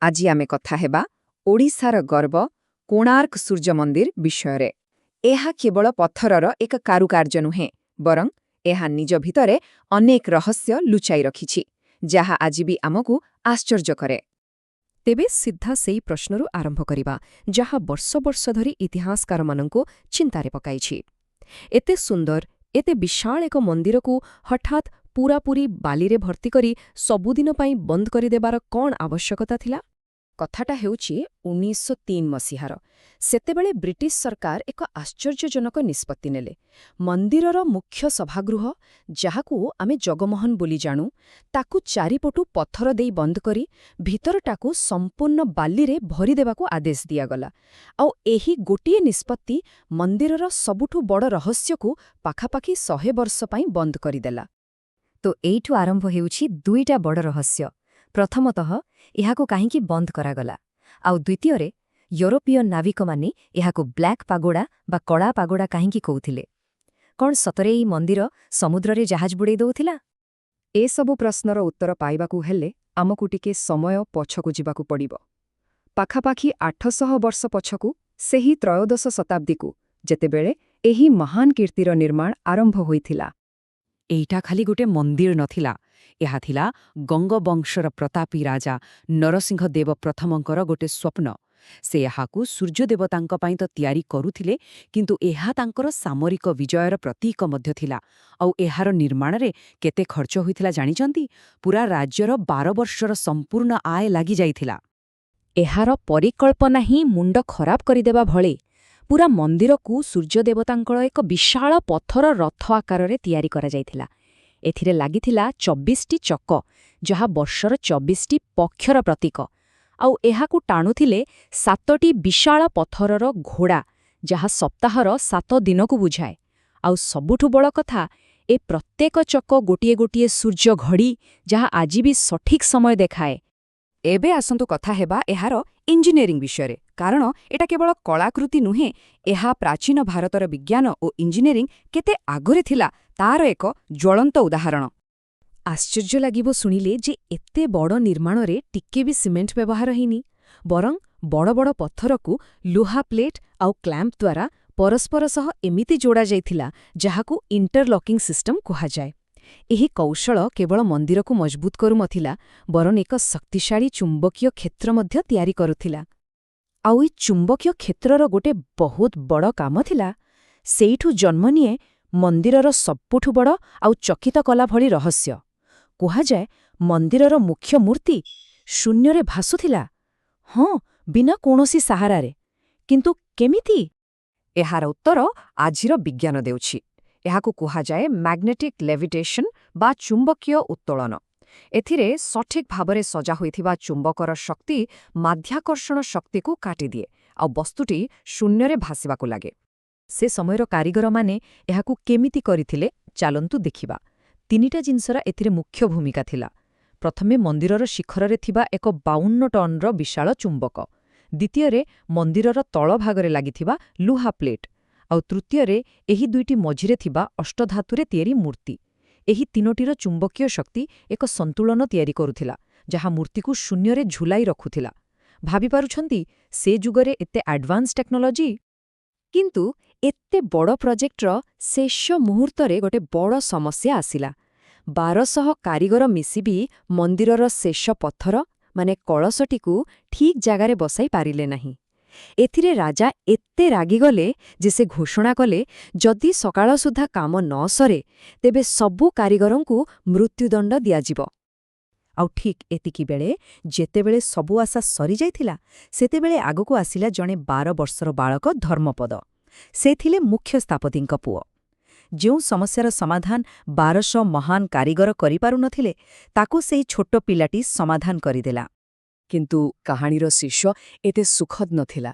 ଆଜି ଆମେ କଥା ହେବା ଓଡ଼ିଶାର ଗର୍ବ କୋଣାର୍କ ସୂର୍ଯ୍ୟ ମନ୍ଦିର ବିଷୟରେ। ଏହା କେବଳ ପଥରର ଏକ କାରୁକାର୍ଯ୍ୟ ନୁହେଁ, ବରଂ ଏହା ନିଜ ଭିତରେ ଅନେକ ରହସ୍ୟ ଲୁଚାଇ ରଖିଛି, ଯାହା ଆଜି ବି ଆମକୁ ଆଶ୍ଚର୍ଯ୍ୟ କରେ। ତେବେ ସିଧା ସେଇ ପ୍ରଶ୍ନରୁ ଆରମ୍ଭ କରିବା, ଯାହା ବର୍ଷ ବର୍ଷ ଧରି ଇତିହାସକାରମାନଙ୍କୁ ଚିନ୍ତାରେ ପକାଇଛି। ଏତେ ସୁନ୍ଦର, ଏତେ ବିଶାଳ ଏକ ମନ୍ଦିରକୁ ହଠାତ୍ ପୂରାପୂରି ବାଲିରେ ଭର୍ତ୍ତି କରି ସବୁଦିନ ପାଇଁ ବନ୍ଦ କରିଦେବାର କ'ଣ ଆବଶ୍ୟକତା ଥିଲା? କଥାଟା ହେଉଛି 1903 ମସିହାର। ସେତେବେଳେ ବ୍ରିଟିଶ ସରକାର ଏକ ଆଶ୍ଚର୍ଯ୍ୟଜନକ ନିଷ୍ପତ୍ତି ନେଲେ। ମନ୍ଦିରର ମୁଖ୍ୟ ସଭାଗୃହ, ଯାହାକୁ ଆମେ ଜଗମୋହନ ବୋଲି ଜାଣୁ, ତାକୁ ଚାରିପଟୁ ପଥର ଦେଇ ବନ୍ଦ କରି ଭିତରଟାକୁ ସମ୍ପୂର୍ଣ୍ଣ ବାଲିରେ ଭରିଦେବାକୁ ଆଦେଶ ଦିଆଗଲା। ଆଉ ଏହି ଗୋଟିଏ ନିଷ୍ପତ୍ତି ମନ୍ଦିରର ସବୁଠୁ ବଡ଼ ରହସ୍ୟକୁ ପାଖାପାଖି 100 ବର୍ଷ ପାଇଁ ବନ୍ଦ କରିଦେଲା। ତ ଏଇଠୁ ଆରମ୍ଭ ହେଉଛି ଦୁଇଟା ବଡ଼ ରହସ୍ୟ। ପ୍ରଥମତଃ, ଏହାକୁ କାହିଁକି ବନ୍ଦ କରାଗଲା, ଆଉ ଦ୍ୱିତୀୟରେ, ୟୁରୋପୀୟ ନାବିକମାନେ ଏହାକୁ ବ୍ଲାକ୍ ପାଗୋଡ଼ା ବା କଳା ପାଗୋଡ଼ା କାହିଁକି କହୁଥିଲେ? କ'ଣ ସତରେ ଏହି ମନ୍ଦିର ସମୁଦ୍ରରେ ଜାହାଜ ବୁଡ଼େଇ ଦେଉଥିଲା? ଏସବୁ ପ୍ରଶ୍ନର ଉତ୍ତର ପାଇବାକୁ ହେଲେ ଆମକୁ ଟିକେ ସମୟ ପଛକୁ ଯିବାକୁ ପଡ଼ିବ। ପାଖାପାଖି 800 ବର୍ଷ ପଛକୁ, ସେହି ତ୍ରୟୋଦଶ ଶତାବ୍ଦୀକୁ, ଯେତେବେଳେ ଏହି ମହାନ କୀର୍ତ୍ତିର ନିର୍ମାଣ ଆରମ୍ଭ ହୋଇଥିଲା। ଏଇଟା ଖାଲି ଗୋଟେ ମନ୍ଦିର ନଥିଲା, ଏହା ଥିଲା ଗଙ୍ଗବଂଶର ପ୍ରତାପୀ ରାଜା ନରସିଂହ ଦେବ ପ୍ରଥମଙ୍କର ଗୋଟେ ସ୍ୱପ୍ନ। ସେ ଏହାକୁ ସୂର୍ଯ୍ୟଦେବତାଙ୍କ ପାଇଁ ତ ତିଆରି କରୁଥିଲେ, କିନ୍ତୁ ଏହା ତାଙ୍କର ସାମରିକ ବିଜୟର ପ୍ରତୀକ ମଧ୍ୟ ଥିଲା। ଆଉ ଏହାର ନିର୍ମାଣରେ କେତେ ଖର୍ଚ୍ଚ ହୋଇଥିଲା ଜାଣିଛନ୍ତି? ପୁରା ରାଜ୍ୟର 12 ବର୍ଷର ସମ୍ପୂର୍ଣ୍ଣ ଆୟ ଲାଗିଯାଇଥିଲା। ଏହାର ପରିକଳ୍ପନା ହିଁ ମୁଣ୍ଡ ଖରାପ କରିଦେବା ଭଳି। ପୁରା ମନ୍ଦିରକୁ ସୂର୍ଯ୍ୟଦେବତାଙ୍କର ଏକ ବିଶାଳ ପଥର ରଥ ଆକାରରେ ତିଆରି କରାଯାଇଥିଲା। ଏଥିରେ ଲାଗିଥିଲା 24ଟି ଚକ, ଯାହା ବର୍ଷର 24ଟି ପକ୍ଷର ପ୍ରତୀକ। ଆଉ ଏହାକୁ ଟାଣୁଥିଲେ 7ଟି ବିଶାଳ ପଥରର ଘୋଡ଼ା, ଯାହା ସପ୍ତାହର 7 ଦିନକୁ ବୁଝାଏ। ଆଉ ସବୁଠୁ ବଡ଼ କଥା, ଏ ପ୍ରତ୍ୟେକ ଚକ ଗୋଟିଏ ଗୋଟିଏ ସୂର୍ଯ୍ୟ ଘଡ଼ି, ଯାହା ଆଜି ବି ସଠିକ୍ ସମୟ ଦେଖାଏ। ଏବେ ଆସନ୍ତୁ କଥା ହେବା ଏହାର ଇଞ୍ଜିନିୟରିଂ ବିଷୟରେ, କାରଣ ଏଟା କେବଳ କଳାକୃତି ନୁହେଁ, ଏହା ପ୍ରାଚୀନ ଭାରତର ବିଜ୍ଞାନ ଓ ଇଞ୍ଜିନିୟରିଂ କେତେ ଆଗରେ ଥିଲା ତାର ଏକ ଜ୍ୱଳନ୍ତ ଉଦାହରଣ। ଆଶ୍ଚର୍ଯ୍ୟ ଲାଗିବ ଶୁଣିଲେ ଯେ ଏତେ ବଡ଼ ନିର୍ମାଣରେ ଟିକେ ବି ସିମେଣ୍ଟ ବ୍ୟବହାର ହେଇନି, ବରଂ ବଡ଼ ବଡ଼ ପଥରକୁ ଲୁହା ପ୍ଲେଟ୍ ଆଉ କ୍ଲାମ୍ପ ଦ୍ୱାରା ପରସ୍ପର ସହ ଏମିତି ଯୋଡ଼ାଯାଇଥିଲା, ଯାହାକୁ ଇଣ୍ଟରଲକିଂ ସିଷ୍ଟମ କୁହାଯାଏ। ଏହି କୌଶଳ କେବଳ ମନ୍ଦିରକୁ ମଜବୁତ କରୁନଥିଲା, ବରଂ ଏକ ଶକ୍ତିଶାଳୀ ଚୁମ୍ବକୀୟ କ୍ଷେତ୍ର ମଧ୍ୟ ତିଆରି କରୁଥିଲା। ଆଉ ଏହି ଚୁମ୍ବକୀୟ କ୍ଷେତ୍ରର ଗୋଟେ ବହୁତ ବଡ଼ କାମ ଥିଲା। ସେଇଠୁ ଜନ୍ମ ନିଏ ମନ୍ଦିରର ସବୁଠୁ ବଡ଼ ଆଉ ଚକିତ କଲା ଭଳି ରହସ୍ୟ। କୁହାଯାଏ, ମନ୍ଦିରର ମୁଖ୍ୟ ମୂର୍ତ୍ତି ଶୂନ୍ୟରେ ଭାସୁଥିଲା। ହଁ, ବିନା କୌଣସି ସାହାରାରେ। କିନ୍ତୁ କେମିତି? ଏହାର ଉତ୍ତର ଆଜିର ବିଜ୍ଞାନ ଦେଉଛି। ଏହାକୁ କୁହାଯାଏ ମ୍ୟାଗ୍ନେଟିକ୍ ଲେଭିଟେସନ୍ ବା ଚୁମ୍ବକୀୟ ଉତ୍ତୋଳନ। ଏଥିରେ ସଠିକ୍ ଭାବରେ ସଜା ହୋଇଥିବା ଚୁମ୍ବକର ଶକ୍ତି ମାଧ୍ୟାକର୍ଷଣ ଶକ୍ତିକୁ କାଟିଦିଏ, ଆଉ ବସ୍ତୁଟି ଶୂନ୍ୟରେ ଭାସିବାକୁ ଲାଗେ। ସେ ସମୟର କାରିଗରମାନେ ଏହାକୁ କେମିତି କରିଥିଲେ, ଚାଲନ୍ତୁ ଦେଖିବା। 3ଟା ଜିନିଷର ଏଥିରେ ମୁଖ୍ୟ ଭୂମିକା ଥିଲା। ପ୍ରଥମେ, ମନ୍ଦିରର ଶିଖରରେ ଥିବା ଏକ 52 ଟନ୍ର ବିଶାଳ ଚୁମ୍ବକ। ଦ୍ୱିତୀୟରେ, ମନ୍ଦିରର ତଳଭାଗରେ ଲାଗିଥିବା ଲୁହା ପ୍ଲେଟ୍। ଆଉ ତୃତୀୟରେ, ଏହି ଦୁଇଟି ମଝିରେ ଥିବା ଅଷ୍ଟଧାତୁରେ ତିଆରି ମୂର୍ତ୍ତି। ଏହି ତିନୋଟିର ଚୁମ୍ବକୀୟ ଶକ୍ତି ଏକ ସନ୍ତୁଳନ ତିଆରି କରୁଥିଲା, ଯାହା ମୂର୍ତ୍ତିକୁ ଶୂନ୍ୟରେ ଝୁଲାଇ ରଖୁଥିଲା। ଭାବିପାରୁଛନ୍ତି, ସେ ଯୁଗରେ ଏତେ ଆଡଭାନ୍ସ ଟେକ୍ନୋଲୋଜି? କିନ୍ତୁ ଏତେ ବଡ଼ ପ୍ରୋଜେକ୍ଟର ଶେଷ ମୁହୂର୍ତ୍ତରେ ଗୋଟେ ବଡ଼ ସମସ୍ୟା ଆସିଲା। 1200 କାରିଗର ମିଶି ବି ମନ୍ଦିରର ଶେଷ ପଥର, ମାନେ କଳସଟିକୁ ଠିକ୍ ଜାଗାରେ ବସାଇ ପାରିଲେ ନାହିଁ। ଏଥିରେ ରାଜା ଏତେ ରାଗିଗଲେ ଯେ ସେ ଘୋଷଣା କଲେ, ଯଦି ସକାଳ ସୁଦ୍ଧା କାମ ନ ସରେ, ତେବେ ସବୁ କାରିଗରଙ୍କୁ ମୃତ୍ୟୁଦଣ୍ଡ ଦିଆଯିବ। ଆଉ ଠିକ୍ ଏତିକିବେଳେ, ଯେତେବେଳେ ସବୁ ଆଶା ସରିଯାଇଥିଲା, ସେତେବେଳେ ଆଗକୁ ଆସିଲା ଜଣେ 12 ବର୍ଷର ବାଳକ ଧର୍ମପଦ। ସେ ଥିଲେ ମୁଖ୍ୟ ସ୍ଥାପତିଙ୍କ ପୁଅ। ଯେଉଁ ସମସ୍ୟାର ସମାଧାନ 1200 ମହାନ କାରିଗର କରିପାରୁନଥିଲେ, ତାକୁ ସେହି ଛୋଟ ପିଲାଟି ସମାଧାନ କରିଦେଲା। କିନ୍ତୁ କାହାଣୀର ଶୀର୍ଷ ଏତେ ସୁଖଦ ନଥିଲା।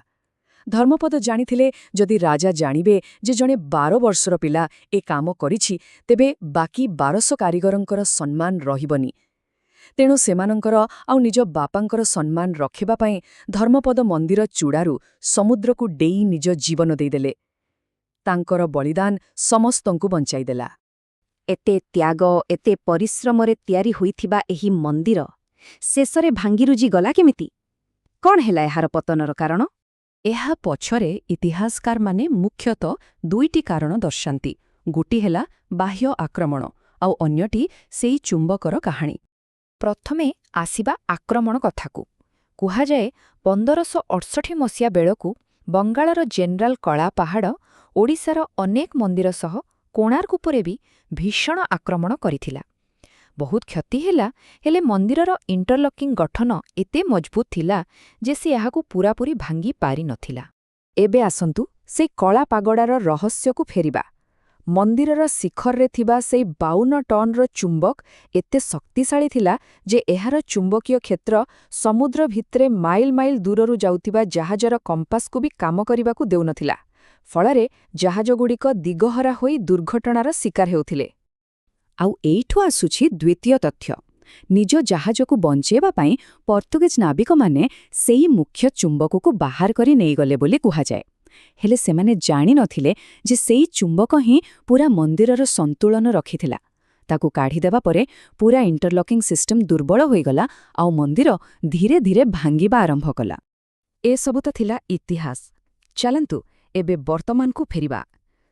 ଧର୍ମପଦ ଜାଣିଥିଲେ, ଯଦି ରାଜା ଜାଣିବେ ଯେ ଜଣେ 12 ବର୍ଷର ପିଲା ଏ କାମ କରିଛି, ତେବେ ବାକି 1200 କାରିଗରଙ୍କର ସମ୍ମାନ ରହିବନି। ତେଣୁ ସେମାନଙ୍କର ଆଉ ନିଜ ବାପାଙ୍କର ସମ୍ମାନ ରଖିବା ପାଇଁ ଧର୍ମପଦ ମନ୍ଦିର ଚୂଡ଼ାରୁ ସମୁଦ୍ରକୁ ଡେଇଁ ନିଜ ଜୀବନ ଦେଇଦେଲେ। ତାଙ୍କର ବଳିଦାନ ସମସ୍ତଙ୍କୁ ବଞ୍ଚାଇଦେଲା। ଏତେ ତ୍ୟାଗ, ଏତେ ପରିଶ୍ରମରେ ତିଆରି ହୋଇଥିବା ଏହି ମନ୍ଦିର ଶେଷରେ ଭାଙ୍ଗିରୁଜି ଗଲା କେମିତି? କ'ଣ ହେଲା ଏହାର ପତନର କାରଣ? ଏହା ପଛରେ ଇତିହାସକାରମାନେ ମୁଖ୍ୟତଃ ଦୁଇଟି କାରଣ ଦର୍ଶାନ୍ତି। ଗୋଟି ହେଲା ବାହ୍ୟ ଆକ୍ରମଣ ଆଉ ଅନ୍ୟଟି ସେଇ ଚୁମ୍ବକର କାହାଣୀ। ପ୍ରଥମେ ଆସିବା ଆକ୍ରମଣ କଥାକୁ। କୁହାଯାଏ 1568 ମସିହା ବେଳକୁ ବଙ୍ଗାଳର ଜେନେରାଲ କଳା ପାହାଡ଼ ଓଡ଼ିଶାର ଅନେକ ମନ୍ଦିର ସହ କୋଣାର୍କ ଉପରେ ବି ଭୀଷଣ ଆକ୍ରମଣ କରିଥିଲା। ବହୁତ କ୍ଷତି ହେଲା, ହେଲେ ମନ୍ଦିରର ଇଣ୍ଟରଲକିଂ ଗଠନ ଏତେ ମଜବୁତ ଥିଲା ଯେ ସେ ଏହାକୁ ପୂରାପୂରି ଭାଙ୍ଗି ପାରିନଥିଲା। ଏବେ ଆସନ୍ତୁ ସେ କଳା ପାଗଡ଼ାର ରହସ୍ୟକୁ ଫେରିବା। ମନ୍ଦିରର ଶିଖରରେ ଥିବା ସେଇ 52 ଟନ୍ର ଚୁମ୍ବକ ଏତେ ଶକ୍ତିଶାଳୀ ଥିଲା ଯେ ଏହାର ଚୁମ୍ବକୀୟ କ୍ଷେତ୍ର ସମୁଦ୍ର ଭିତରେ ମାଇଲ ମାଇଲ ଦୂରରୁ ଯାଉଥିବା ଜାହାଜର କମ୍ପାସକୁ ବି କାମ କରିବାକୁ ଦେଉନଥିଲା। ଫଳରେ ଜାହାଜଗୁଡ଼ିକ ଦିଗହରା ହୋଇ ଦୁର୍ଘଟଣାର ଶିକାର ହେଉଥିଲେ। ଆଉ ଏଇଠୁ ଆସୁଛି ଦ୍ୱିତୀୟ ତଥ୍ୟ। ନିଜ ଜାହାଜକୁ ବଞ୍ଚେଇବା ପାଇଁ ପର୍ତ୍ତୁଗୀଜ ନାବିକମାନେ ସେଇ ମୁଖ୍ୟ ଚୁମ୍ବକକୁ ବାହାର କରି ନେଇଗଲେ ବୋଲି କୁହାଯାଏ। ହେଲେ ସେମାନେ ଜାଣିନଥିଲେ ଯେ ସେଇ ଚୁମ୍ବକ ହିଁ ପୂରା ମନ୍ଦିରର ସନ୍ତୁଳନ ରଖିଥିଲା। ତାକୁ କାଢ଼ିଦେବା ପରେ ପୂରା ଇଣ୍ଟରଲକିଂ ସିଷ୍ଟମ ଦୁର୍ବଳ ହୋଇଗଲା ଆଉ ମନ୍ଦିର ଧୀରେ ଧୀରେ ଭାଙ୍ଗିବା ଆରମ୍ଭ କଲା। ଏସବୁ ତ ଥିଲା ଇତିହାସ। ଚାଲନ୍ତୁ ଏବେ ବର୍ତ୍ତମାନକୁ ଫେରିବା।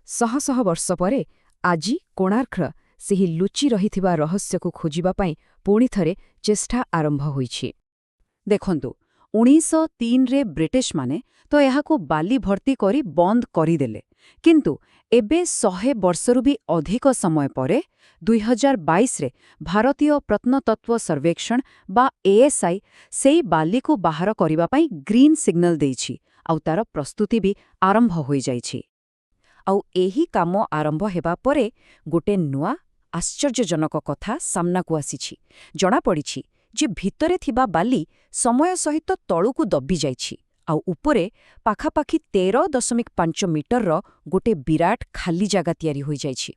ଶହ ଶହ ବର୍ଷ ପରେ ଆଜି କୋଣାର୍କର ସେହି ଲୁଚି ରହିଥିବା ରହସ୍ୟକୁ ଖୋଜିବା ପାଇଁ ପୁଣିଥରେ ଚେଷ୍ଟା ଆରମ୍ଭ ହୋଇଛି। ଦେଖନ୍ତୁ, 1903ରେ ବ୍ରିଟିଶମାନେ ତ ଏହାକୁ ବାଲି ଭର୍ତ୍ତି କରି ବନ୍ଦ କରିଦେଲେ, କିନ୍ତୁ ଏବେ 100 ବର୍ଷରୁ ବି ଅଧିକ ସମୟ ପରେ 2022ରେ ଭାରତୀୟ ପ୍ରତ୍ନତତ୍ତ୍ୱ ସର୍ବେକ୍ଷଣ ବା ASI ସେଇ ବାଲିକୁ ବାହାର କରିବା ପାଇଁ ଗ୍ରୀନ୍ ସିଗ୍ନାଲ ଦେଇଛି ଆଉ ତାର ପ୍ରସ୍ତୁତି ବି ଆରମ୍ଭ ହୋଇଯାଇଛି। ଆଉ ଏହି କାମ ଆରମ୍ଭ ହେବା ପରେ ଗୋଟେ ନୂଆ ଆଶ୍ଚର୍ଯ୍ୟଜନକ କଥା ସାମ୍ନାକୁ ଆସିଛି। ଜଣାପଡ଼ିଛି ଯେ ଭିତରେ ଥିବା ବାଲି ସମୟ ସହିତ ତଳୁକୁ ଦବିଯାଇଛି ଆଉ ଉପରେ ପାଖାପାଖି 13.5 ମିଟରର ଗୋଟେ ବିରାଟ ଖାଲି ଜାଗା ତିଆରି ହୋଇଯାଇଛି।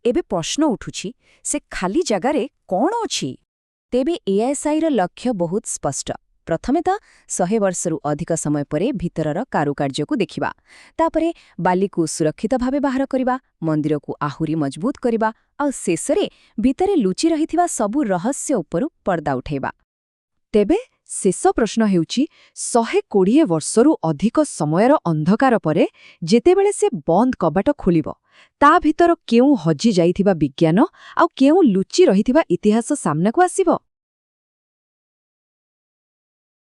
ଏବେ ପ୍ରଶ୍ନ ଉଠୁଛି, ସେ ଖାଲି ଜାଗାରେ କ'ଣ ଅଛି? ତେବେ ASIର ଲକ୍ଷ୍ୟ ବହୁତ ସ୍ପଷ୍ଟ। ପ୍ରଥମେ ତ 100 ବର୍ଷରୁ ଅଧିକ ସମୟ ପରେ ଭିତରର କାରୁକାର୍ଯ୍ୟକୁ ଦେଖିବା, ତାପରେ ବାଲିକୁ ସୁରକ୍ଷିତ ଭାବେ ବାହାର କରିବା, ମନ୍ଦିରକୁ ଆହୁରି ମଜବୁତ କରିବା ଆଉ ଶେଷରେ ଭିତରେ ଲୁଚି ରହିଥିବା ସବୁ ରହସ୍ୟ ଉପରୁ ପର୍ଦ୍ଦା ଉଠାଇବା। ତେବେ ଶେଷ ପ୍ରଶ୍ନ ହେଉଛି, 120 ବର୍ଷରୁ ଅଧିକ ସମୟର ଅନ୍ଧକାର ପରେ ଯେତେବେଳେ ସେ ବନ୍ଦ କବାଟ ଖୋଲିବ, ତା ଭିତର କେଉଁ ହଜି ଯାଇଥିବା ବିଜ୍ଞାନ ଆଉ କେଉଁ ଲୁଚି ରହିଥିବା ଇତିହାସ ସାମ୍ନାକୁ ଆସିବ?